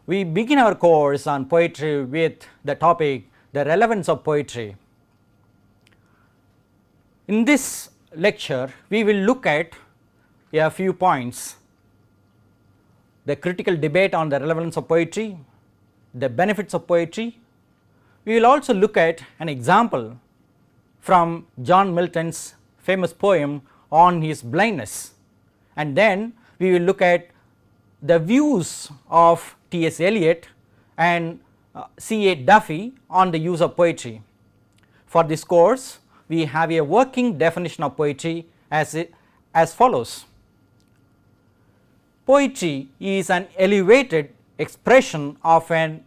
We begin our course on poetry with the topic, the relevance of poetry. In this lecture, we will look at a few points: the critical debate on the relevance of poetry, the benefits of poetry. We will also look at an example from John Milton's famous poem on his blindness, and then we will look at the views of T.S. Eliot and C.A. Duffy on the use of poetry. For this course, we have a working definition of poetry as follows. Poetry is an elevated expression of an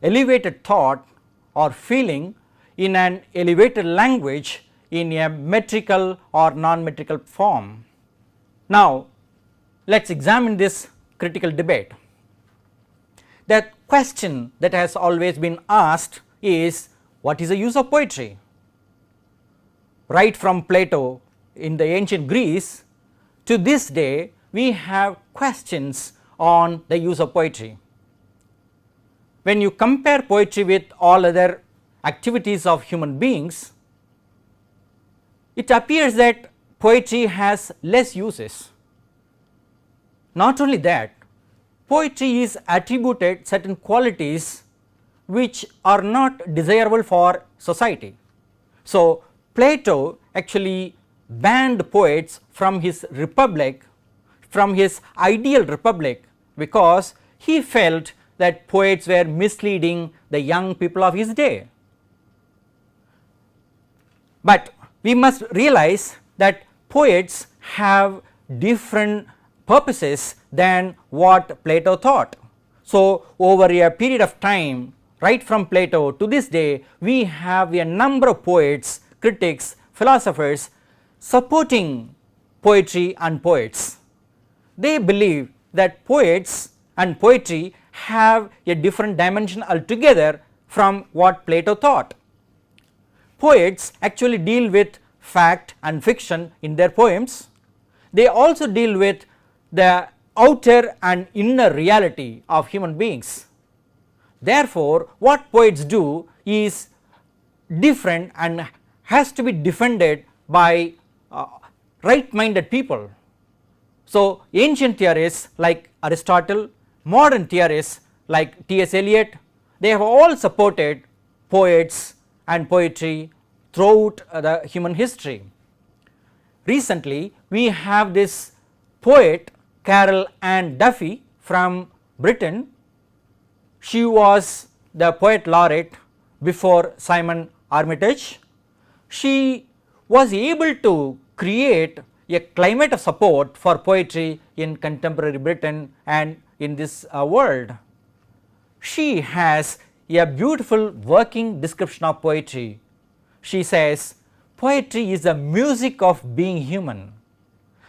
elevated thought or feeling in an elevated language in a metrical or non-metrical form. Now, let us examine this critical debate. The question that has always been asked is, what is the use of poetry? Right from Plato in the ancient Greece to this day, we have questions on the use of poetry. When you compare poetry with all other activities of human beings, it appears that poetry has less uses. Not only that, poetry is attributed certain qualities which are not desirable for society. So, Plato actually banned poets from his republic, from his ideal republic, because he felt that poets were misleading the young people of his day. But we must realize that poets have different purposes than what Plato thought. So, over a period of time, right from Plato to this day, we have a number of poets, critics, philosophers supporting poetry and poets. They believe that poets and poetry have a different dimension altogether from what Plato thought. Poets actually deal with fact and fiction in their poems. They also deal with the outer and inner reality of human beings. Therefore, what poets do is different and has to be defended by right-minded people. So, ancient theorists like Aristotle, modern theorists like T.S. Eliot, they have all supported poets and poetry throughout the human history. Recently, we have this poet Carol Ann Duffy from Britain. She was the poet laureate before Simon Armitage. She was able to create a climate of support for poetry in contemporary Britain and in this world. She has a beautiful working description of poetry. She says, poetry is the music of being human.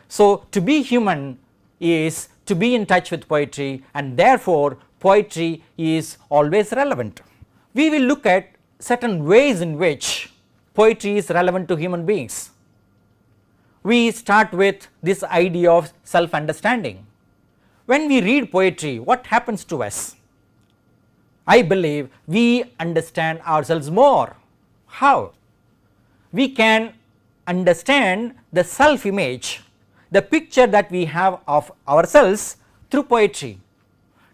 So, to be human is to be in touch with poetry, and therefore poetry is always relevant. We will look at certain ways in which poetry is relevant to human beings. We start with this idea of self-understanding. When we read poetry, what happens to us? I believe we understand ourselves more. How? We can understand the self-image, the picture that we have of ourselves through poetry.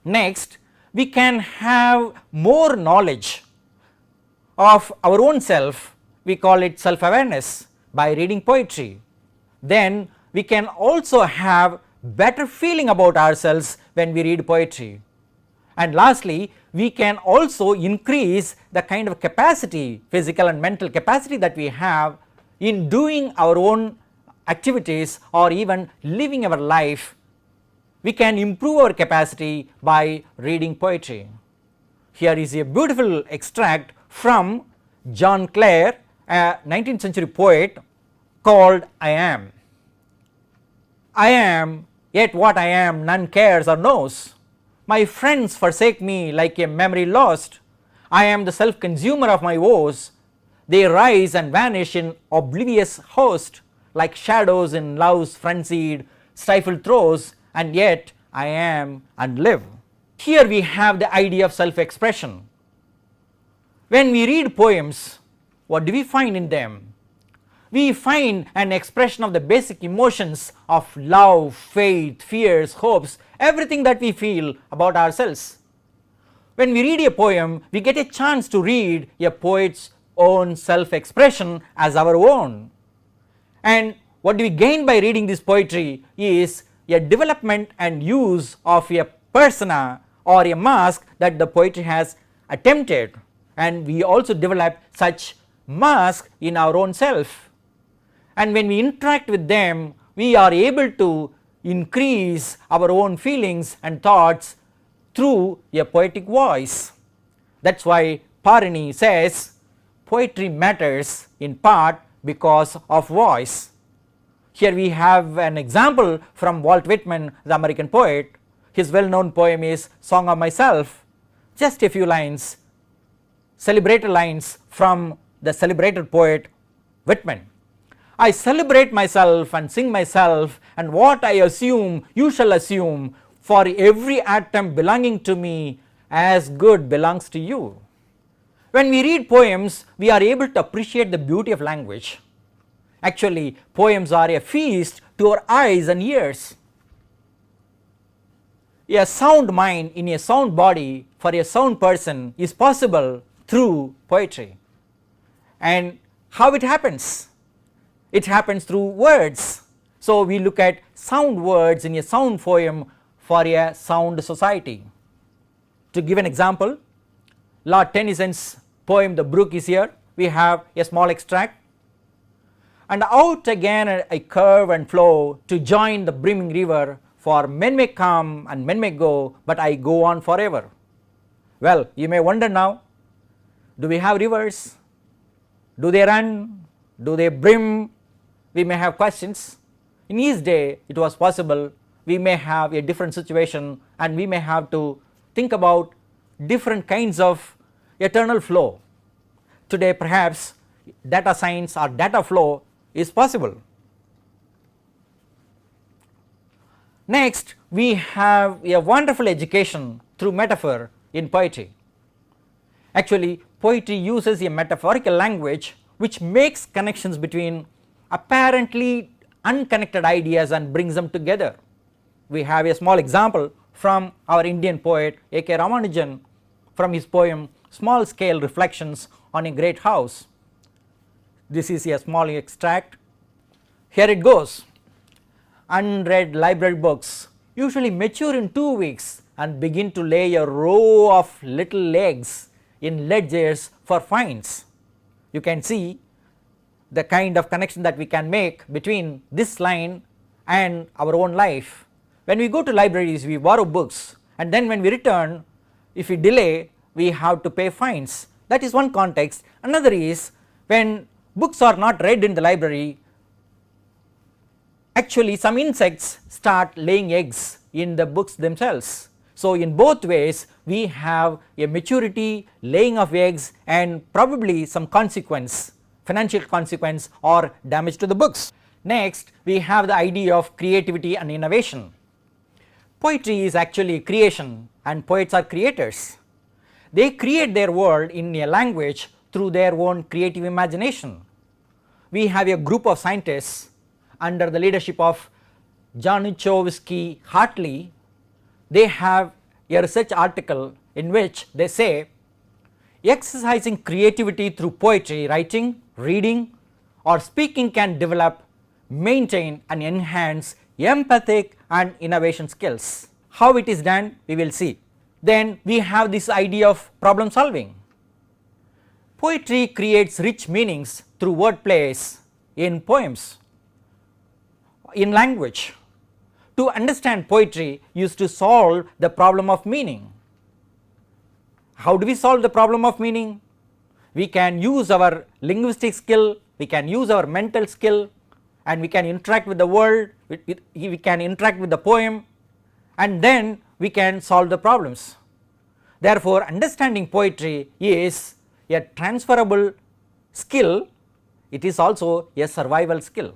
Next, we can have more knowledge of our own self, we call it self-awareness, by reading poetry. Then we can also have better feeling about ourselves when we read poetry. And lastly, we can also increase the kind of capacity, physical and mental capacity that we have in doing our own activities or even living our life. We can improve our capacity by reading poetry. Here is a beautiful extract from John Clare, a 19th century poet called I Am. I am, yet what I am none cares or knows. My friends forsake me like a memory lost. I am the self-consumer of my woes. They rise and vanish in oblivious host, like shadows in love's frenzied, stifled throes, and yet I am and live. Here we have the idea of self-expression. When we read poems, what do we find in them? We find an expression of the basic emotions of love, faith, fears, hopes, everything that we feel about ourselves. When we read a poem, we get a chance to read a poet's own self-expression as our own. And what we gain by reading this poetry is a development and use of a persona or a mask that the poetry has attempted, and we also develop such mask in our own self. And when we interact with them, we are able to increase our own feelings and thoughts through a poetic voice. That is why Parini says poetry matters in part because of voice. Here we have an example from Walt Whitman, the American poet. His well known poem is Song of Myself. Just a few lines, celebrated lines from the celebrated poet Whitman. I celebrate myself and sing myself, and what I assume you shall assume, for every atom belonging to me as good belongs to you. When we read poems, we are able to appreciate the beauty of language. Actually, poems are a feast to our eyes and ears. A sound mind in a sound body for a sound person is possible through poetry. And how it happens? It happens through words. So we look at sound words in a sound poem for a sound society. To give an example, Lord Tennyson's poem The Brook is here. We have a small extract. And out again I curve and flow to join the brimming river, for men may come and men may go, but I go on forever. Well, you may wonder now, do we have rivers? Do they run? Do they brim? We may have questions. In his day it was possible. We may have a different situation, and we may have to think about different kinds of eternal flow. Today perhaps data science or data flow is possible. Next, we have a wonderful education through metaphor in poetry. Actually, poetry uses a metaphorical language which makes connections between apparently unconnected ideas and brings them together. We have a small example from our Indian poet A.K. Ramanujan from his poem Small Scale Reflections on a Great House. This is a small extract. Here it goes. Unread library books usually mature in 2 weeks and begin to lay a row of little eggs in ledgers for finds. You can see the kind of connection that we can make between this line and our own life. When we go to libraries, we borrow books, and then when we return, if we delay, we have to pay fines. That is one context. Another is when books are not read in the library, actually some insects start laying eggs in the books themselves. So in both ways we have a maturity, laying of eggs, and probably some consequence, financial consequence or damage to the books. Next, we have the idea of creativity and innovation. Poetry is actually creation, and poets are creators. They create their world in a language through their own creative imagination. We have a group of scientists under the leadership of Hartley. They have a research article in which they say exercising creativity through poetry, writing, reading or speaking can develop, maintain and enhance empathic and innovation skills. How it is done, we will see. Then we have this idea of problem solving. Poetry creates rich meanings through word plays in poems, in language. To understand poetry is to solve the problem of meaning. How do we solve the problem of meaning? We can use our linguistic skill, we can use our mental skill, and we can interact with the world, we can interact with the poem, and then we can solve the problems. Therefore, understanding poetry is a transferable skill, it is also a survival skill.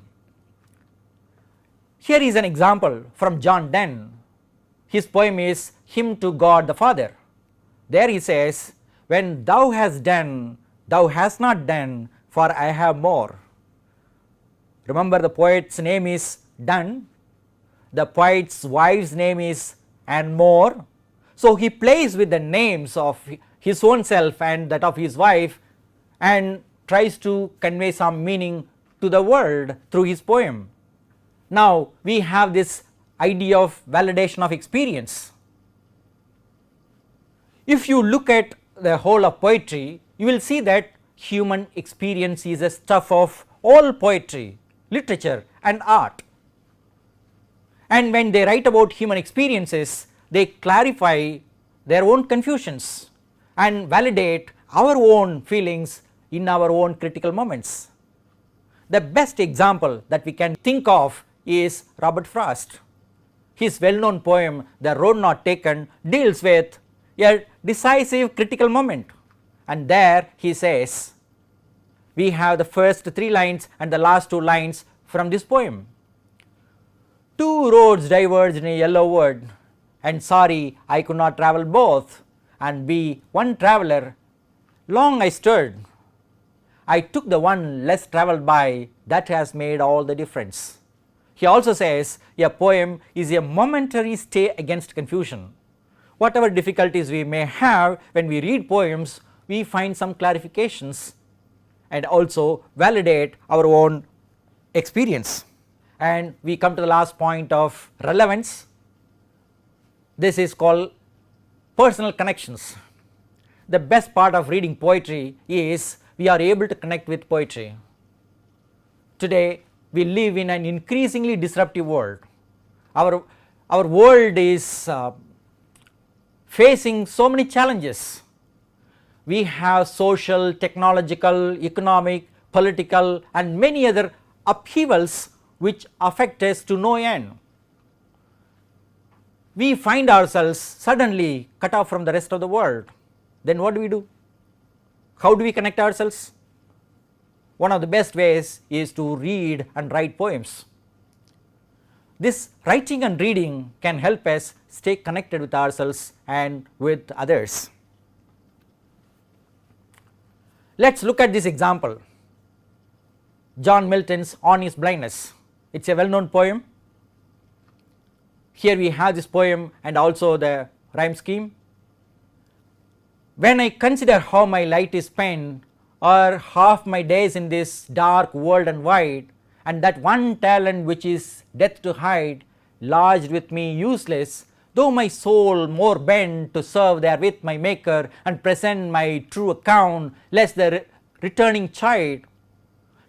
Here is an example from John Donne. his poem is Hymn to God the Father. There he says, when thou hast done, thou hast not done, for I have more. Remember, the poet's name is Done, the poet's wife's name is and more. So he plays with the names of his own self and that of his wife and tries to convey some meaning to the world through his poem. Now we have this idea of validation of experience. If you look at the whole of poetry, you will see that human experience is a stuff of all poetry, literature and art. And when they write about human experiences, they clarify their own confusions and validate our own feelings in our own critical moments. The best example that we can think of is Robert Frost. His well-known poem, The Road Not Taken, deals with a decisive critical moment, and there he says, we have the first 3 lines and the last 2 lines from this poem. Two roads diverged in a yellow wood, and sorry I could not travel both, and be one traveller. Long I stood, I took the one less travelled by, that has made all the difference. He also says a poem is a momentary stay against confusion. Whatever difficulties we may have when we read poems, we find some clarifications and also validate our own experience. And we come to the last point of relevance. This is called personal connections. The best part of reading poetry is we are able to connect with poetry. Today we live in an increasingly disruptive world. Our world is facing so many challenges. We have social, technological, economic, political and many other upheavals which affect us to no end. We find ourselves suddenly cut off from the rest of the world. Then what do? How do we connect ourselves? One of the best ways is to read and write poems. This writing and reading can help us stay connected with ourselves and with others. Let us look at this example. John Milton's On His Blindness. It is a well known poem. Here we have this poem and also the rhyme scheme. When I consider how my light is spent, or half my days in this dark world and wide, and that one talent which is death to hide, lodged with me useless, though my soul more bent to serve therewith my Maker, and present my true account, lest the returning chide,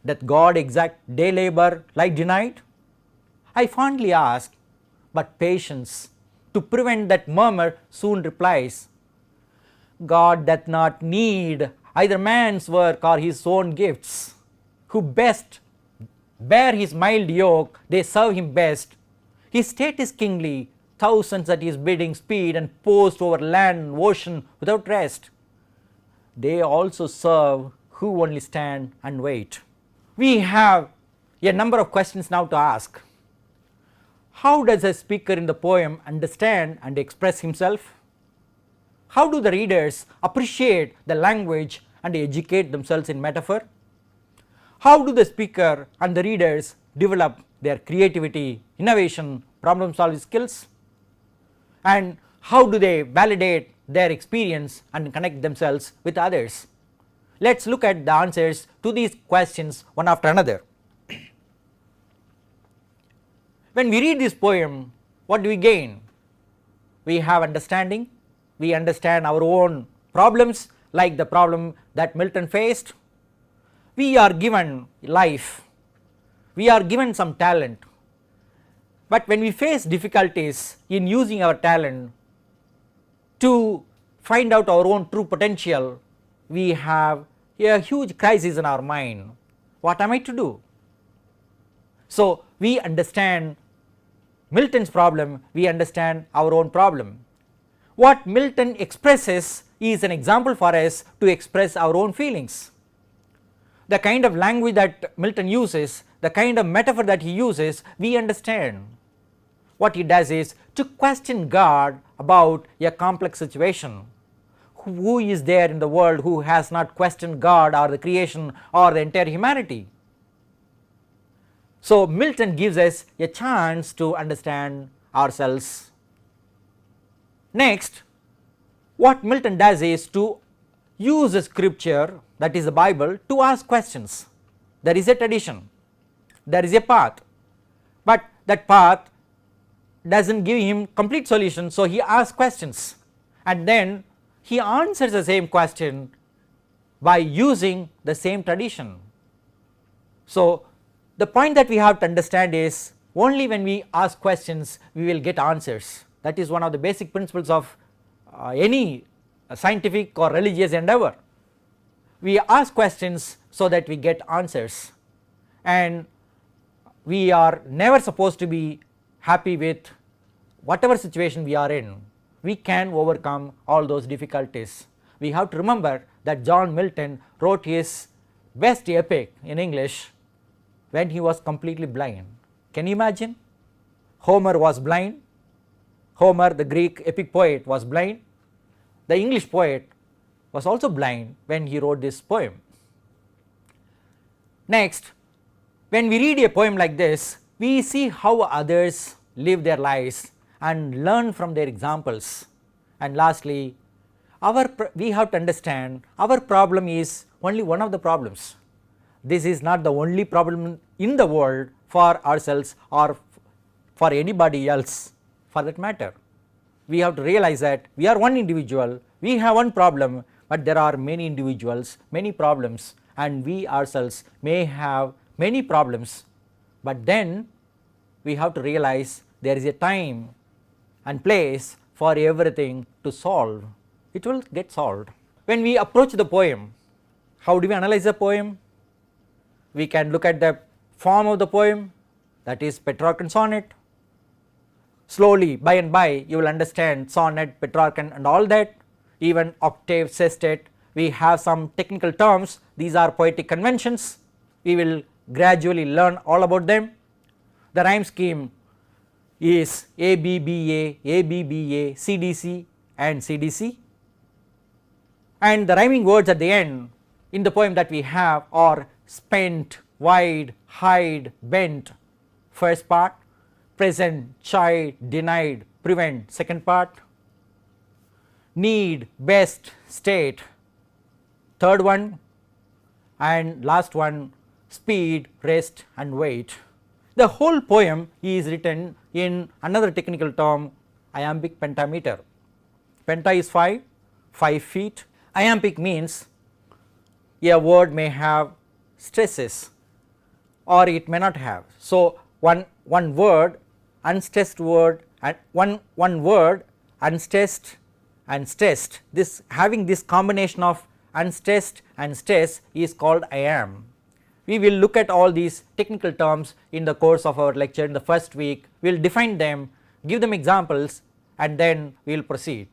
doth God exact day labour lie denied? I fondly ask, but patience, to prevent that murmur, soon replies, God doth not need either man's work or his own gifts, who best bear his mild yoke, they serve him best. His state is kingly, thousands at his bidding speed, and post over land and ocean without rest. They also serve who only stand and wait. We have a number of questions now to ask. How does a speaker in the poem understand and express himself? How do the readers appreciate the language and educate themselves in metaphor? How do the speaker and the readers develop their creativity, innovation, problem solving skills? And how do they validate their experience and connect themselves with others? Let us look at the answers to these questions one after another. When we read this poem, what do we gain? We have understanding. We understand our own problems, like the problem that Milton faced. We are given life. We are given some talent. But when we face difficulties in using our talent to find out our own true potential, we have a huge crisis in our mind. What am I to do? So we understand Milton's problem, we understand our own problem. What Milton expresses is an example for us to express our own feelings. The kind of language that Milton uses, the kind of metaphor that he uses, we understand. what he does is to question God about a complex situation. Who is there in the world who has not questioned God or the creation or the entire humanity? So Milton gives us a chance to understand ourselves. Next, what Milton does is to use the scripture, that is the Bible, to ask questions. There is a tradition, there is a path, but that path does not give him complete solution, so he asks questions and then he answers the same question by using the same tradition. So the point that we have to understand is, only when we ask questions we will get answers. That is one of the basic principles of any scientific or religious endeavor. We ask questions so that we get answers, and we are never supposed to be happy with whatever situation we are in. We can overcome all those difficulties. We have to remember that John Milton wrote his best epic in English when he was completely blind. Can you imagine? Homer was blind. Homer, the Greek epic poet, was blind. The English poet was also blind when he wrote this poem. Next, when we read a poem like this, we see how others live their lives and learn from their examples. And lastly, we have to understand our problem is only one of the problems. This is not the only problem in the world for ourselves or for anybody else for that matter. We have to realize that we are one individual, we have one problem, but there are many individuals, many problems, and we ourselves may have many problems, but then we have to realize there is a time and place for everything to solve. It will get solved. When we approach the poem, how do we analyze the poem? We can look at the form of the poem, that is Petrarchan sonnet. Slowly, by and by, you will understand sonnet, Petrarchan and all that, even octave, sestet. We have some technical terms, these are poetic conventions, we will gradually learn all about them. The rhyme scheme is ABBA, ABBA, CDC and CDC, and the rhyming words at the end in the poem that we have are spent, wide, hide, bent, first part, present, chide, denied, prevent, second part, need, best, state, third one, and last one, speed, rest and wait. The whole poem is written in another technical term, iambic pentameter. Penta is 5 feet. Iambic means a word may have stresses or it may not have. So one word, unstressed word, and one word, unstressed and stressed, this having this combination of unstressed and stress is called iamb. We will look at all these technical terms in the course of our lecture in the first week. We will define them, give them examples, and then we will proceed.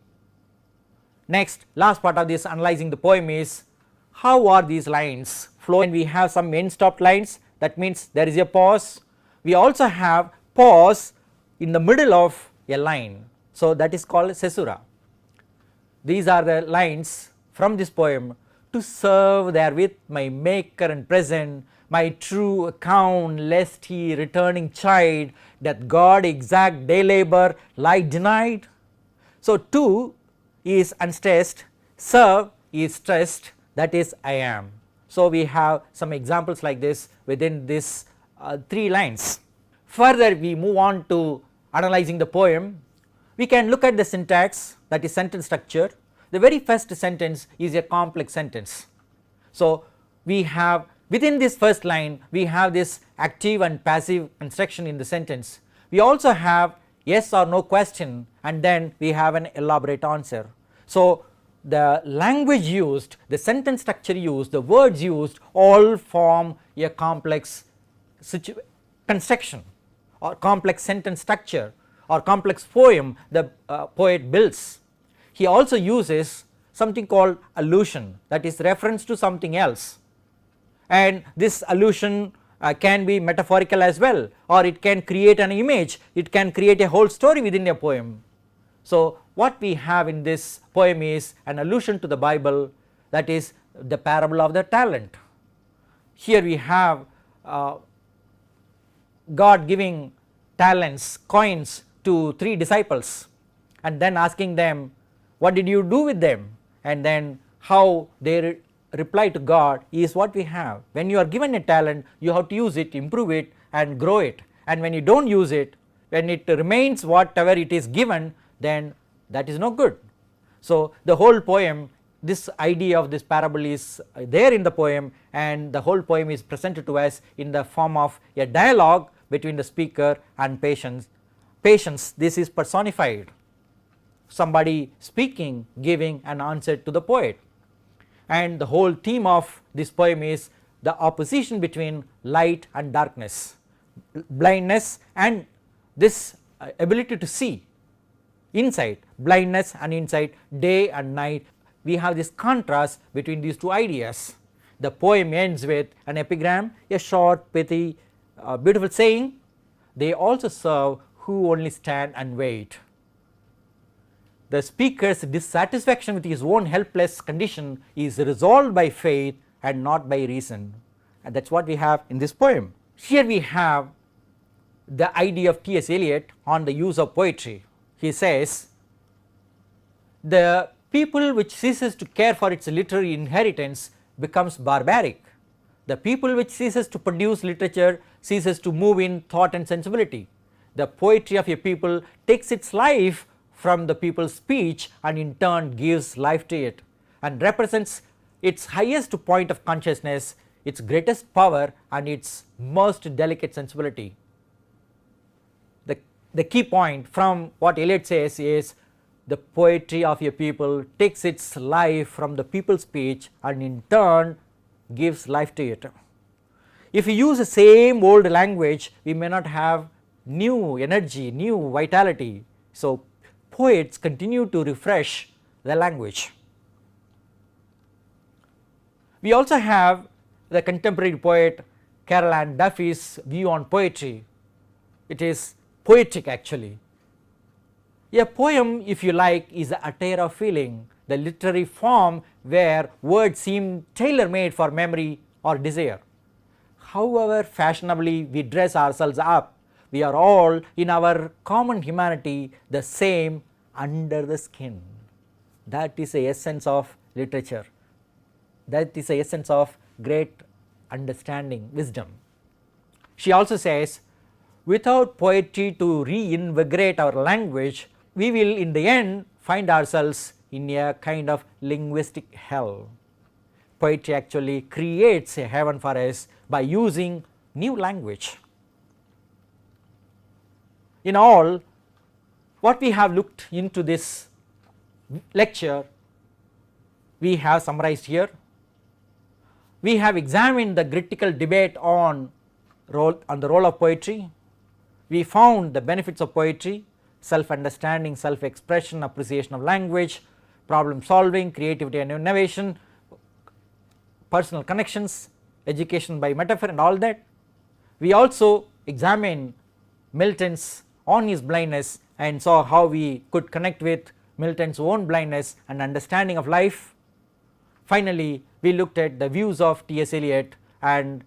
Next, last part of this analyzing the poem is how are these lines flowing. We have some end stopped lines, that means there is a pause. We also have pause in the middle of a line, so that is called caesura. These are the lines from this poem. To serve therewith my maker and present, my true account lest he returning chide, that God exact day labor lie denied. So to is unstressed, serve is stressed, that is I am. So we have some examples like this within this 3 lines. Further we move on to analyzing the poem. We can look at the syntax, that is sentence structure. The very first sentence is a complex sentence. So we have within this first line we have this active and passive construction in the sentence. We also have yes or no question, and then we have an elaborate answer. So the language used, the sentence structure used, the words used all form a complex construction or complex sentence structure or complex poem the poet builds. He also uses something called allusion, that is reference to something else, and this allusion can be metaphorical as well, or it can create an image, it can create a whole story within a poem. So, what we have in this poem is an allusion to the Bible, that is the parable of the talent. Here we have God giving talents, coins to 3 disciples, and then asking them, what did you do with them, and then how they reply to God is what we have. When you are given a talent, you have to use it, improve it and grow it, and when you do not use it, when it remains whatever it is given, then that is no good. So, the whole poem, this idea of this parable is there in the poem, and the whole poem is presented to us in the form of a dialogue between the speaker and patience. This is personified, somebody speaking, giving an answer to the poet, and the whole theme of this poem is the opposition between light and darkness, blindness and this ability to see, insight, blindness and insight, day and night. We have this contrast between these 2 ideas. The poem ends with an epigram, a short, pithy, beautiful saying, they also serve who only stand and wait. The speaker's dissatisfaction with his own helpless condition is resolved by faith and not by reason, and that is what we have in this poem. Here we have the idea of T.S. Eliot on the use of poetry. He says, the people which ceases to care for its literary inheritance becomes barbaric. The people which ceases to produce literature ceases to move in thought and sensibility. The poetry of a people takes its life from the people's speech and in turn gives life to it, and represents its highest point of consciousness, its greatest power and its most delicate sensibility. The key point from what Eliot says is, the poetry of a people takes its life from the people's speech and in turn gives life to it. If we use the same old language, we may not have new energy, new vitality. So, poets continue to refresh the language. We also have the contemporary poet Carol Ann Duffy's view on poetry. It is poetic actually. A poem, if you like, is the attire of feeling, the literary form where words seem tailor made for memory or desire. However fashionably we dress ourselves up, we are all in our common humanity the same under the skin. That is the essence of literature, that is the essence of great understanding, wisdom. She also says, without poetry to reinvigorate our language, we will in the end find ourselves in a kind of linguistic hell. Poetry actually creates a heaven for us by using new language. In all, what we have looked into this lecture, we have summarized here. We have examined the critical debate on the role of poetry. We found the benefits of poetry: self-understanding, self-expression, appreciation of language, problem solving, creativity and innovation, personal connections, education by metaphor and all that. We also examined Milton's On His Blindness and saw how we could connect with Milton's own blindness and understanding of life. Finally, we looked at the views of T.S. Eliot and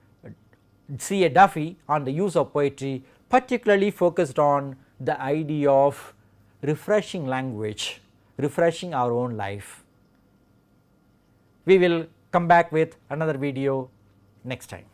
C. Duffy on the use of poetry, particularly focused on the idea of refreshing language, refreshing our own life. We will come back with another video next time.